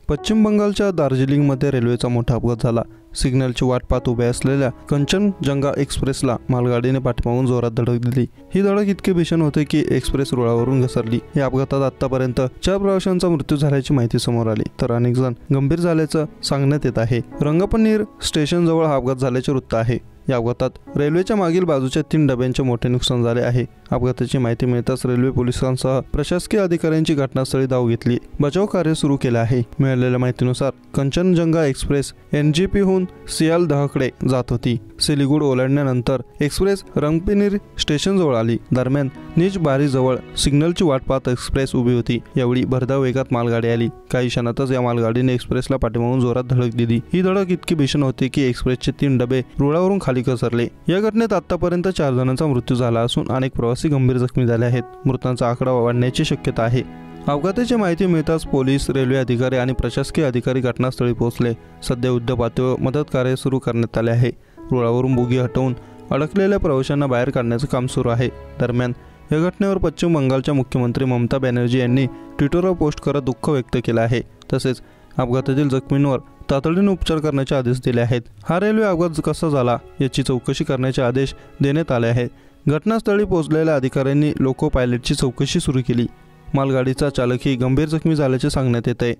पश्चिम बंगालच्या दार्जिलिंगमध्ये रेल्वेचा मोठा अपघात झाला। सिग्नलची वाट पाहत उभ्या असलेल्या कंचनजंगा एक्सप्रेसला मालगाडीने पाठीमागून जोरात धडक दिली। ही धडक इतकी भीषण होती की एक्सप्रेस रुळावरून घसरली। या अपघातात आतापर्यंत 4 प्रवाशांचा मृत्यू झाल्याची माहिती समोर आली, तर अनेक जण गंभीर झाल्याचं सांगण्यात येत आहे। रंगपन्नीर स्टेशन जवळ हा अपघात झाल्याचे वृत्त आहे। या अपघातात रेल्वेच्या मागील बाजूच्या 3 डब्यांचे मोठे नुकसान झाले आहे। अपघाताची माहिती मिळताच रेल्वे पोलिसांसह प्रशासकीय अधिकाऱ्यांची घटनास्थळी धाव घेतली, बचाव कार्य सुरू केले आहे। मिळालेल्या माहितीनुसार कंचनजंगा एक्सप्रेस NGP हून सियालदहकडे जात होती। सिलीगुड ओलांडल्यानंतर एक्सप्रेस रंगपन्नीर स्टेशन जवळ आली। दरम्यान निजबारी जवळ सिग्नलची वाट पाहत एक्सप्रेस उभी होती। यावेळी भरधाव वेगात मालगाडी आली। काही क्षणातच या मालगाडीने एक्सप्रेसला पाठीमागून जोरात धडक दिली। ही धडक इतकी भीषण होती की एक्सप्रेसचे 3 डबे रुळावरून खाली घसरले। या घटनेत आतापर्यंत 4 जणांचा मृत्यू झाला असून अनेक प्रवासी गंभीर जखमी झाले आहेत। मृतांचा आकडा वाढण्याची शक्यता आहे। अपघाताची माहिती मिळताच पोलीस, रेल्वे अधिकारी आणि प्रशासकीय अधिकारी घटनास्थळी पोहोचले। सध्या युद्धपातळीवर मदत कार्य सुरू करण्यात आले आहे। रुळावरून बोगी हटवून अडकलेल्या प्रवाशांना बाहेर काढण्याचे काम सुरू आहे। दरम्यान या घटनेवर पश्चिम बंगालच्या मुख्यमंत्री ममता बॅनर्जी यांनी ट्विटरवर पोस्ट करत दुःख व्यक्त केले आहे। तसेच अपघातातील जखमींवर तातडीने उपचार करण्याचे आदेश दिले आहेत। हा रेल्वे अपघात कसा झाला याची चौकशी करण्याचे आदेश देण्यात आले आहेत। घटनास्थळी पोहोचलेल्या अधिकाऱ्यांनी लोको पायलटची चौकशी सुरू केली। मालगाडीचा चालकही गंभीर जखमी झाल्याचे सांगण्यात येत आहे।